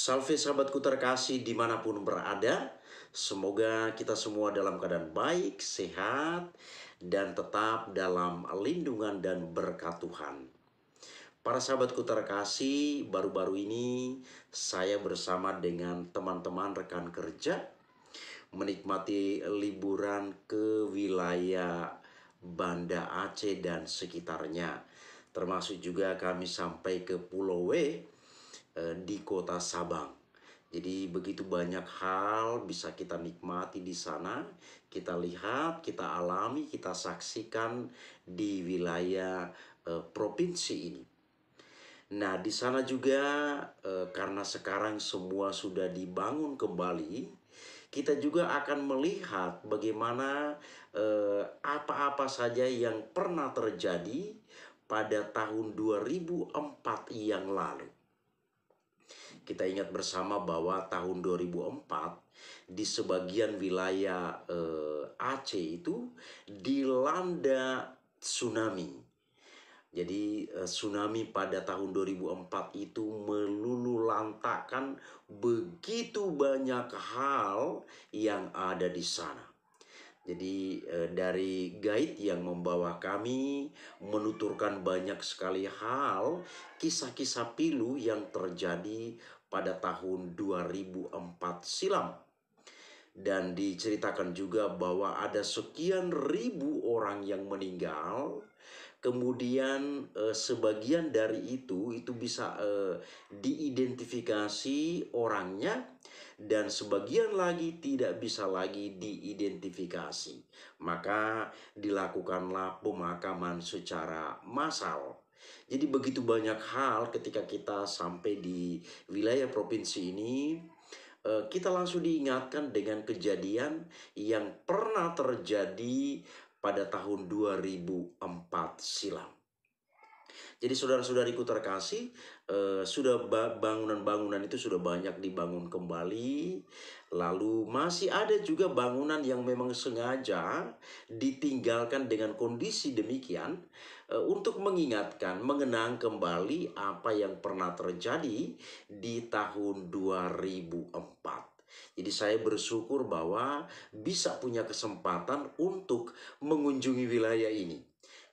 Salve sahabatku terkasih dimanapun berada. Semoga kita semua dalam keadaan baik, sehat, dan tetap dalam lindungan dan berkat Tuhan. Para sahabatku terkasih, baru-baru ini saya bersama dengan teman-teman rekan kerja menikmati liburan ke wilayah Banda Aceh dan sekitarnya. Termasuk juga kami sampai ke Pulau W di kota Sabang. Jadi begitu banyak hal bisa kita nikmati di sana, kita lihat, kita alami, kita saksikan di wilayah provinsi ini. Nah, di sana juga karena sekarang semua sudah dibangun kembali, kita juga akan melihat bagaimana apa-apa saja yang pernah terjadi pada tahun 2004 yang lalu. Kita ingat bersama bahwa tahun 2004 di sebagian wilayah Aceh itu dilanda tsunami. Jadi tsunami pada tahun 2004 itu meluluhlantakkan begitu banyak hal yang ada di sana. Jadi dari guide yang membawa kami menuturkan banyak sekali hal, kisah-kisah pilu yang terjadi pada tahun 2004 silam. Dan diceritakan juga bahwa ada sekian ribu orang yang meninggal. Kemudian sebagian dari itu bisa diidentifikasi orangnya, dan sebagian lagi tidak bisa lagi diidentifikasi. Maka dilakukanlah pemakaman secara massal. Jadi begitu banyak hal ketika kita sampai di wilayah provinsi ini, kita langsung diingatkan dengan kejadian yang pernah terjadi pada tahun 2004 silam. Jadi saudara-saudariku terkasih, sudah bangunan-bangunan itu sudah banyak dibangun kembali. Lalu masih ada juga bangunan yang memang sengaja ditinggalkan dengan kondisi demikian untuk mengingatkan, mengenang kembali apa yang pernah terjadi di tahun 2004. Jadi saya bersyukur bahwa bisa punya kesempatan untuk mengunjungi wilayah ini.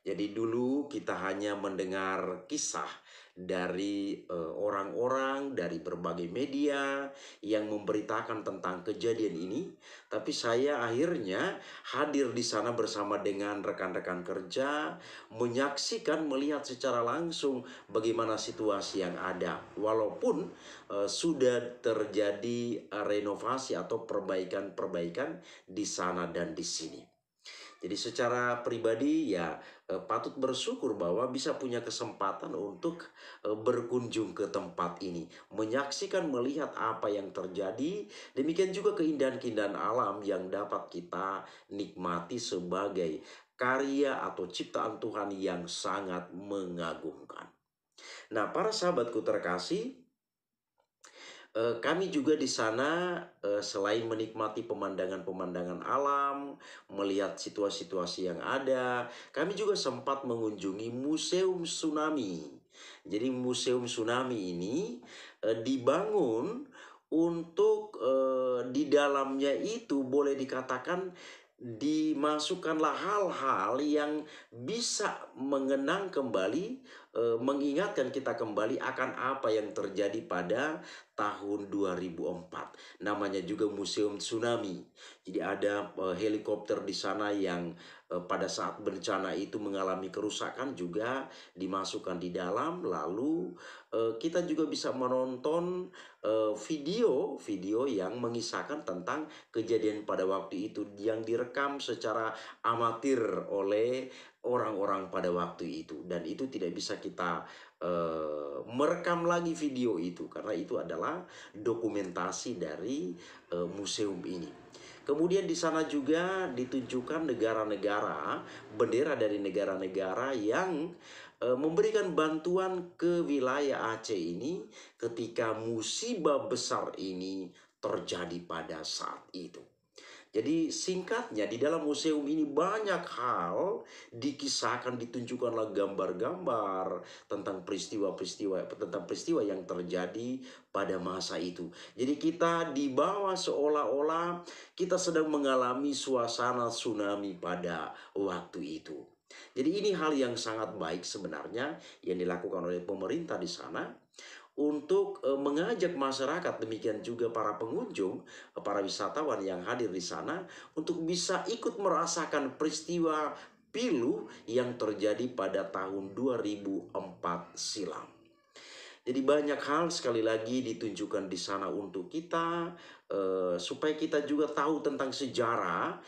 Jadi dulu kita hanya mendengar kisah dari orang-orang dari berbagai media yang memberitakan tentang kejadian ini, tapi saya akhirnya hadir di sana bersama dengan rekan-rekan kerja, menyaksikan, melihat secara langsung bagaimana situasi yang ada. Walaupun sudah terjadi renovasi atau perbaikan-perbaikan di sana dan di sini. Jadi secara pribadi ya patut bersyukur bahwa bisa punya kesempatan untuk berkunjung ke tempat ini, menyaksikan, melihat apa yang terjadi. Demikian juga keindahan-keindahan alam yang dapat kita nikmati sebagai karya atau ciptaan Tuhan yang sangat mengagumkan. Nah, para sahabatku terkasih, kami juga di sana selain menikmati pemandangan-pemandangan alam, melihat situasi-situasi yang ada, kami juga sempat mengunjungi Museum Tsunami. Jadi Museum Tsunami ini dibangun untuk di dalamnya itu boleh dikatakan dimasukkanlah hal-hal yang bisa mengenang kembali, mengingatkan kita kembali akan apa yang terjadi pada tahun 2004. Namanya juga Museum Tsunami. Jadi ada helikopter di sana yang pada saat bencana itu mengalami kerusakan juga dimasukkan di dalam. Lalu kita juga bisa menonton video-video yang mengisahkan tentang kejadian pada waktu itu yang direkam secara amatir oleh orang-orang pada waktu itu, dan itu tidak bisa kita merekam lagi video itu karena itu adalah dokumentasi dari museum ini. Kemudian di sana juga ditunjukkan negara-negara, bendera dari negara-negara yang memberikan bantuan ke wilayah Aceh ini ketika musibah besar ini terjadi pada saat itu. Jadi singkatnya di dalam museum ini banyak hal dikisahkan, ditunjukkanlah gambar-gambar tentang peristiwa yang terjadi pada masa itu. Jadi kita dibawa seolah-olah kita sedang mengalami suasana tsunami pada waktu itu. Jadi ini hal yang sangat baik sebenarnya yang dilakukan oleh pemerintah di sana untuk mengajak masyarakat, demikian juga para pengunjung, para wisatawan yang hadir di sana untuk bisa ikut merasakan peristiwa pilu yang terjadi pada tahun 2004 silam. Jadi banyak hal sekali lagi ditunjukkan di sana untuk kita, supaya kita juga tahu tentang sejarah,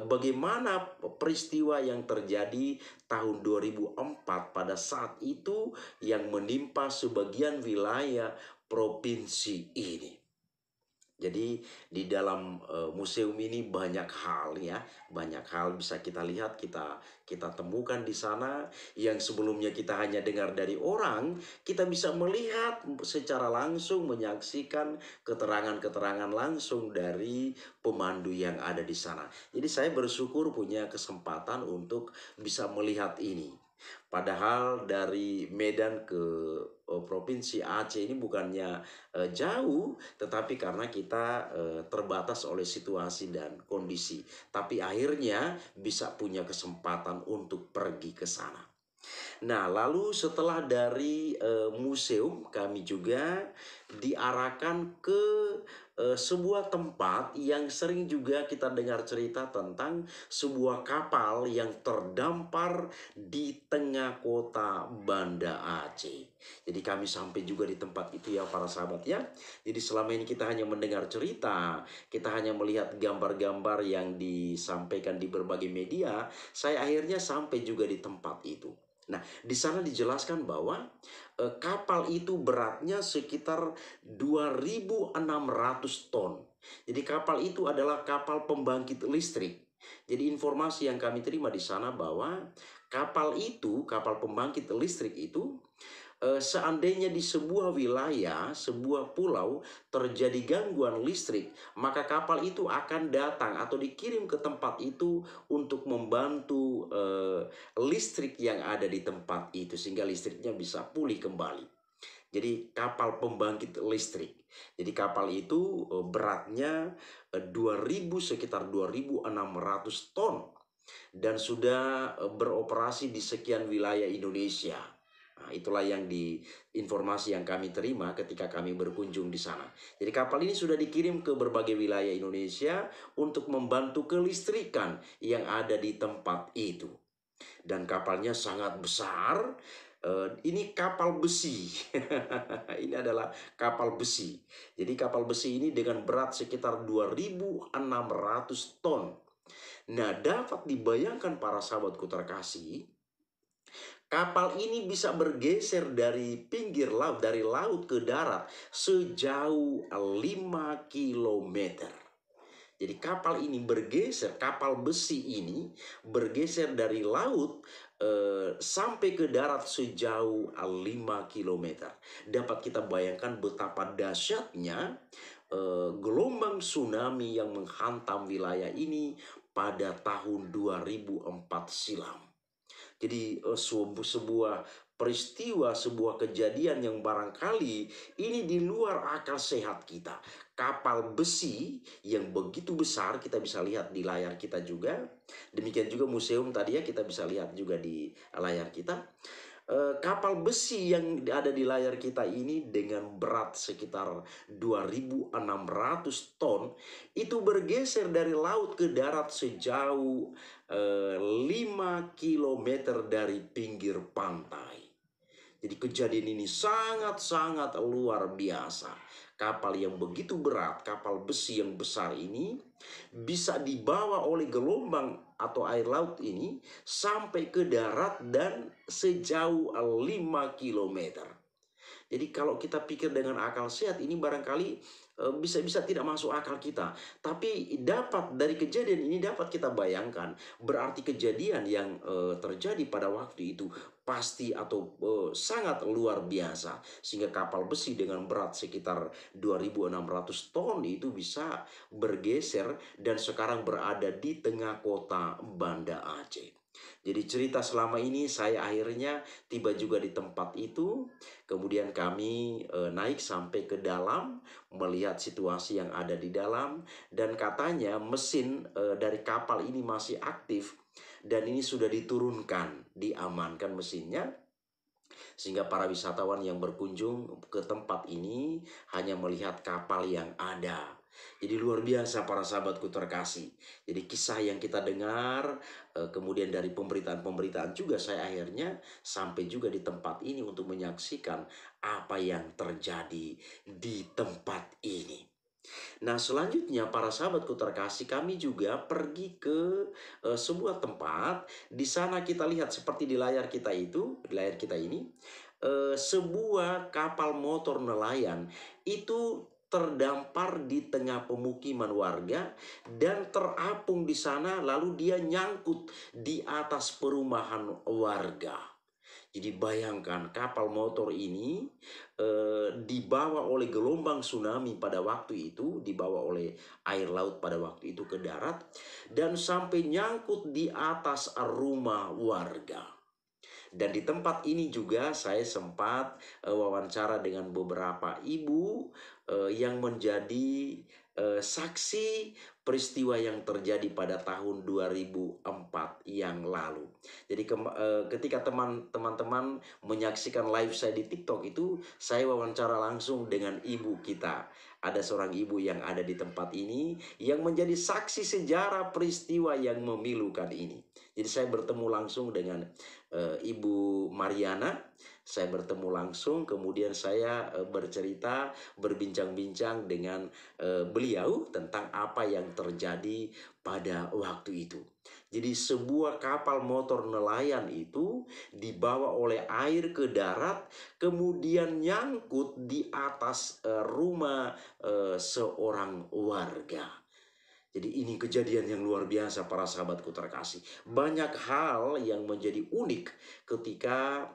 bagaimana peristiwa yang terjadi tahun 2004 pada saat itu yang menimpa sebagian wilayah provinsi ini. Jadi di dalam museum ini banyak hal ya, banyak hal bisa kita lihat, kita temukan di sana yang sebelumnya kita hanya dengar dari orang, kita bisa melihat secara langsung, menyaksikan keterangan-keterangan langsung dari pemandu yang ada di sana. Jadi saya bersyukur punya kesempatan untuk bisa melihat ini. Padahal dari Medan ke Provinsi Aceh ini bukannya jauh, tetapi karena kita terbatas oleh situasi dan kondisi. Tapi akhirnya bisa punya kesempatan untuk pergi ke sana. Nah, lalu setelah dari museum, kami juga diarahkan ke sebuah tempat yang sering juga kita dengar cerita tentang sebuah kapal yang terdampar di tengah kota Banda Aceh. Jadi kami sampai juga di tempat itu ya para sahabat ya. Jadi selama ini kita hanya mendengar cerita, kita hanya melihat gambar-gambar yang disampaikan di berbagai media. Saya akhirnya sampai juga di tempat itu. Nah, di sana dijelaskan bahwa kapal itu beratnya sekitar 2.600 ton. Jadi kapal itu adalah kapal pembangkit listrik. Jadi informasi yang kami terima di sana bahwa kapal pembangkit listrik itu, seandainya di sebuah wilayah, sebuah pulau terjadi gangguan listrik, maka kapal itu akan datang atau dikirim ke tempat itu untuk membantu listrik yang ada di tempat itu sehingga listriknya bisa pulih kembali. Jadi kapal pembangkit listrik. Jadi kapal itu beratnya sekitar 2.600 ton dan sudah beroperasi di sekian wilayah Indonesia. Nah, itulah informasi yang kami terima ketika kami berkunjung di sana. Jadi kapal ini sudah dikirim ke berbagai wilayah Indonesia untuk membantu kelistrikan yang ada di tempat itu. Dan kapalnya sangat besar. Ini kapal besi. Ini adalah kapal besi. Jadi kapal besi ini dengan berat sekitar 2.600 ton. Nah, dapat dibayangkan para sahabatku terkasih, kapal ini bisa bergeser dari pinggir laut, dari laut ke darat sejauh 5 kilometer. Jadi kapal besi ini bergeser dari laut sampai ke darat sejauh 5 kilometer. Dapat kita bayangkan betapa dahsyatnya gelombang tsunami yang menghantam wilayah ini pada tahun 2004 silam. Jadi sebuah peristiwa, sebuah kejadian yang barangkali ini di luar akal sehat kita. Kapal besi yang begitu besar, kita bisa lihat di layar kita juga. Demikian juga museum tadi ya, kita bisa lihat juga di layar kita. Kapal besi yang ada di layar kita ini dengan berat sekitar 2.600 ton itu bergeser dari laut ke darat sejauh 5 kilometer dari pinggir pantai. Jadi kejadian ini sangat-sangat luar biasa. Kapal yang begitu berat, kapal besi yang besar ini bisa dibawa oleh gelombang atau air laut ini sampai ke darat dan sejauh 5 kilometer. Jadi kalau kita pikir dengan akal sehat ini barangkali bisa-bisa tidak masuk akal kita. Tapi dapat dari kejadian ini dapat kita bayangkan, berarti kejadian yang terjadi pada waktu itu pasti atau sangat luar biasa. Sehingga kapal besi dengan berat sekitar 2.600 ton itu bisa bergeser dan sekarang berada di tengah kota Banda Aceh. Jadi cerita selama ini saya akhirnya tiba juga di tempat itu. Kemudian kami naik sampai ke dalam, melihat situasi yang ada di dalam, dan katanya mesin dari kapal ini masih aktif dan ini sudah diturunkan, diamankan mesinnya, sehingga para wisatawan yang berkunjung ke tempat ini hanya melihat kapal yang ada. Jadi luar biasa para sahabatku terkasih. Jadi kisah yang kita dengar, kemudian dari pemberitaan-pemberitaan juga, saya akhirnya sampai juga di tempat ini untuk menyaksikan apa yang terjadi di tempat ini. Nah, selanjutnya para sahabatku terkasih, kami juga pergi ke sebuah tempat. Di sana kita lihat seperti di layar kita itu, di layar kita ini, sebuah kapal motor nelayan itu terdampar di tengah pemukiman warga dan terapung di sana, lalu dia nyangkut di atas perumahan warga. Jadi bayangkan kapal motor ini dibawa oleh gelombang tsunami pada waktu itu, dibawa oleh air laut pada waktu itu ke darat, dan sampai nyangkut di atas rumah warga. Dan di tempat ini juga saya sempat wawancara dengan beberapa ibu yang menjadi saksi peristiwa yang terjadi pada tahun 2004 yang lalu. Jadi ketika teman-teman menyaksikan live saya di TikTok itu, saya wawancara langsung dengan ibu kita. Ada seorang ibu yang ada di tempat ini yang menjadi saksi sejarah peristiwa yang memilukan ini. Jadi saya bertemu langsung dengan Ibu Mariana. Saya bertemu langsung, kemudian saya bercerita, berbincang-bincang dengan beliau tentang apa yang terjadi pada waktu itu. Jadi sebuah kapal motor nelayan itu dibawa oleh air ke darat, kemudian nyangkut di atas rumah seorang warga. Jadi ini kejadian yang luar biasa para sahabatku terkasih. Banyak hal yang menjadi unik ketika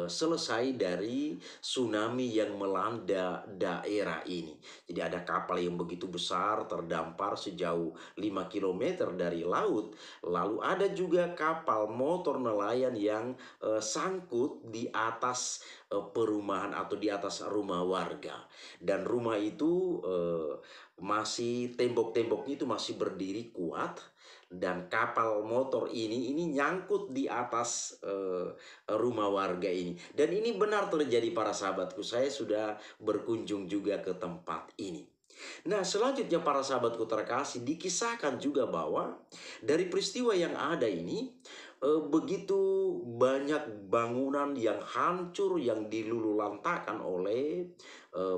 selesai dari tsunami yang melanda daerah ini. Jadi ada kapal yang begitu besar terdampar sejauh 5 km dari laut. Lalu ada juga kapal motor nelayan yang sangkut di atas perumahan atau di atas rumah warga. Dan rumah itu masih tembok-temboknya itu masih berdiri kuat, dan kapal motor ini nyangkut di atas rumah warga ini. Dan ini benar terjadi para sahabatku, saya sudah berkunjung juga ke tempat ini. Nah, selanjutnya para sahabatku terkasih, dikisahkan juga bahwa dari peristiwa yang ada ini begitu banyak bangunan yang hancur, yang dilululantakan oleh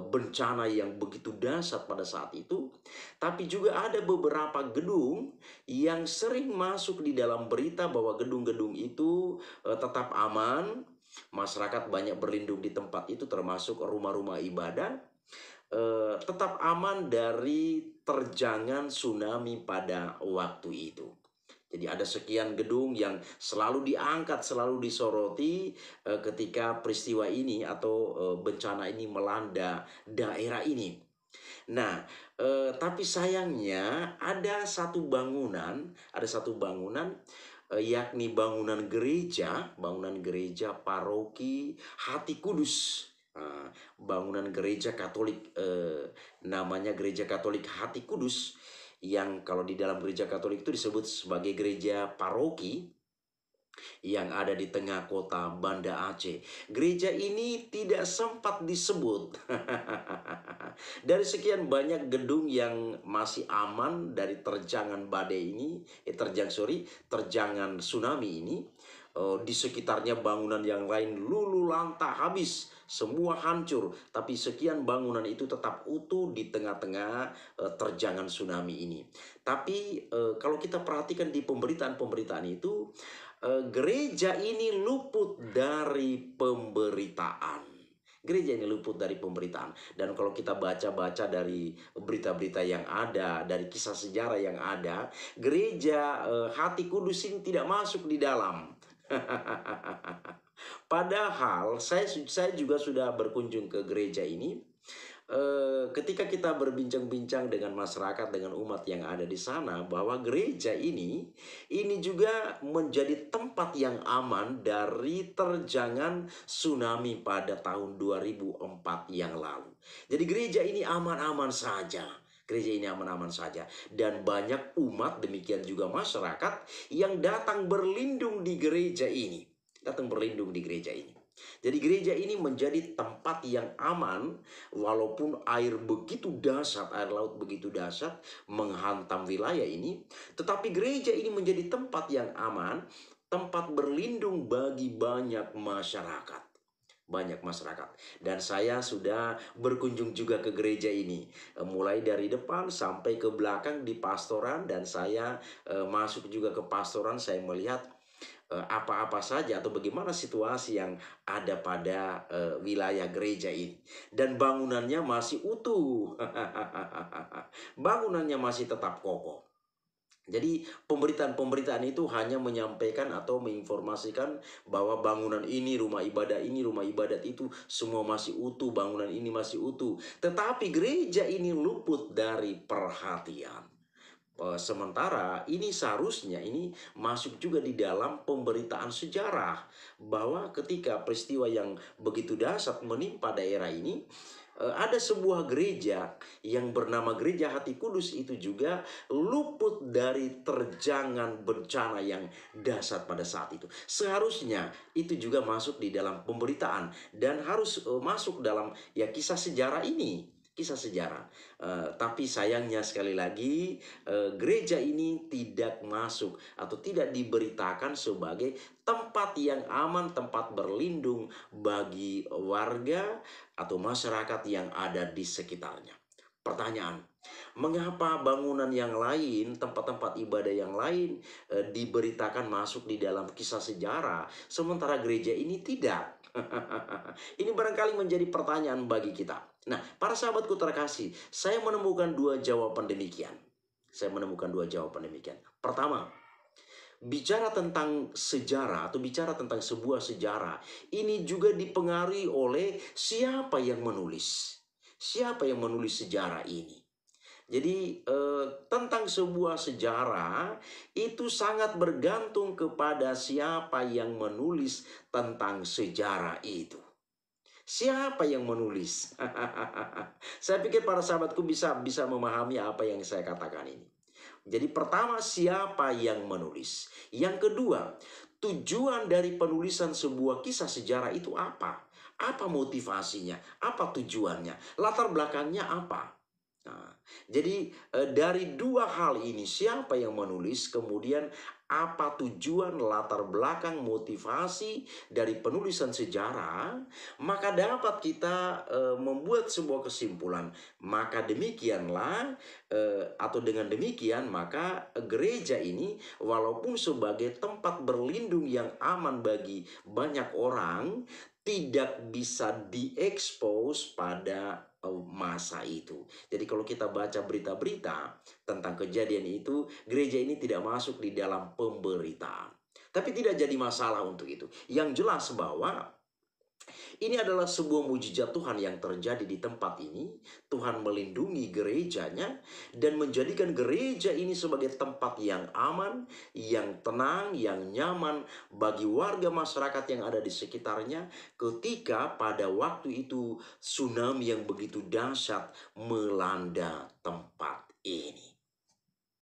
bencana yang begitu dahsyat pada saat itu. Tapi juga ada beberapa gedung yang sering masuk di dalam berita bahwa gedung-gedung itu tetap aman. Masyarakat banyak berlindung di tempat itu, termasuk rumah-rumah ibadah, tetap aman dari terjangan tsunami pada waktu itu. Jadi ada sekian gedung yang selalu diangkat, selalu disoroti ketika peristiwa ini atau bencana ini melanda daerah ini. Nah, tapi sayangnya ada satu bangunan, yakni bangunan gereja paroki Hati Kudus. Bangunan gereja Katolik, namanya Gereja Katolik Hati Kudus, yang kalau di dalam gereja Katolik itu disebut sebagai gereja paroki yang ada di tengah kota Banda Aceh. Gereja ini tidak sempat disebut. Dari sekian banyak gedung yang masih aman dari terjangan badai ini, terjangan tsunami ini, di sekitarnya bangunan yang lain lulu lantah habis, semua hancur. Tapi sekian bangunan itu tetap utuh di tengah-tengah terjangan tsunami ini. Tapi kalau kita perhatikan di pemberitaan-pemberitaan itu, gereja ini luput dari pemberitaan. Gereja ini luput dari pemberitaan. Dan kalau kita baca-baca dari berita-berita yang ada, dari kisah sejarah yang ada, gereja Hati Kudus ini tidak masuk di dalam. Padahal saya juga sudah berkunjung ke gereja ini. Ketika kita berbincang-bincang dengan masyarakat, dengan umat yang ada di sana, bahwa gereja ini juga menjadi tempat yang aman dari terjangan tsunami pada tahun 2004 yang lalu. Jadi gereja ini aman-aman saja. Gereja ini aman-aman saja. Dan banyak umat, demikian juga masyarakat yang datang berlindung di gereja ini. Datang berlindung di gereja ini. Jadi gereja ini menjadi tempat yang aman walaupun air begitu dahsyat, air laut begitu dahsyat menghantam wilayah ini. Tetapi gereja ini menjadi tempat yang aman, tempat berlindung bagi banyak masyarakat. Banyak masyarakat. Dan saya sudah berkunjung juga ke gereja ini. Mulai dari depan sampai ke belakang di pastoran. Dan saya masuk juga ke pastoran, saya melihat apa-apa saja atau bagaimana situasi yang ada pada wilayah gereja ini. Dan bangunannya masih utuh. Bangunannya masih tetap kokoh. Jadi pemberitaan-pemberitaan itu hanya menyampaikan atau menginformasikan bahwa bangunan ini, rumah ibadat itu semua masih utuh, bangunan ini masih utuh. Tetapi gereja ini luput dari perhatian. Sementara ini seharusnya ini masuk juga di dalam pemberitaan sejarah, bahwa ketika peristiwa yang begitu dahsyat menimpa daerah ini, ada sebuah gereja yang bernama Gereja Hati Kudus itu juga luput dari terjangan bencana yang dahsyat pada saat itu. Seharusnya itu juga masuk di dalam pemberitaan dan harus masuk dalam kisah sejarah ini. Kisah sejarah. Tapi sayangnya sekali lagi gereja ini tidak masuk atau tidak diberitakan sebagai tempat yang aman, tempat berlindung bagi warga atau masyarakat yang ada di sekitarnya. Pertanyaan, mengapa bangunan yang lain, tempat-tempat ibadah yang lain diberitakan masuk di dalam kisah sejarah, sementara gereja ini tidak? Ini barangkali menjadi pertanyaan bagi kita. Nah, para sahabatku terkasih, saya menemukan dua jawaban demikian. Pertama, bicara tentang sejarah atau bicara tentang sebuah sejarah, ini juga dipengaruhi oleh siapa yang menulis. Siapa yang menulis sejarah ini? Jadi tentang sebuah sejarah itu sangat bergantung kepada siapa yang menulis tentang sejarah itu. Siapa yang menulis? Saya pikir para sahabatku bisa memahami apa yang saya katakan ini. Jadi pertama, siapa yang menulis? Yang kedua, tujuan dari penulisan sebuah kisah sejarah itu apa? Apa motivasinya? Apa tujuannya? Latar belakangnya apa? Nah, jadi dari dua hal ini, siapa yang menulis, kemudian apa tujuan, latar belakang, motivasi dari penulisan sejarah, maka dapat kita membuat sebuah kesimpulan. Maka demikianlah atau dengan demikian maka gereja ini walaupun sebagai tempat berlindung yang aman bagi banyak orang, tidak bisa diekspos pada masa itu. Jadi kalau kita baca berita-berita tentang kejadian itu, gereja ini tidak masuk di dalam pemberitaan. Tapi tidak jadi masalah untuk itu. Yang jelas bahwa ini adalah sebuah mujizat Tuhan yang terjadi di tempat ini. Tuhan melindungi gerejanya dan menjadikan gereja ini sebagai tempat yang aman, yang tenang, yang nyaman bagi warga masyarakat yang ada di sekitarnya ketika pada waktu itu tsunami yang begitu dahsyat melanda tempat ini.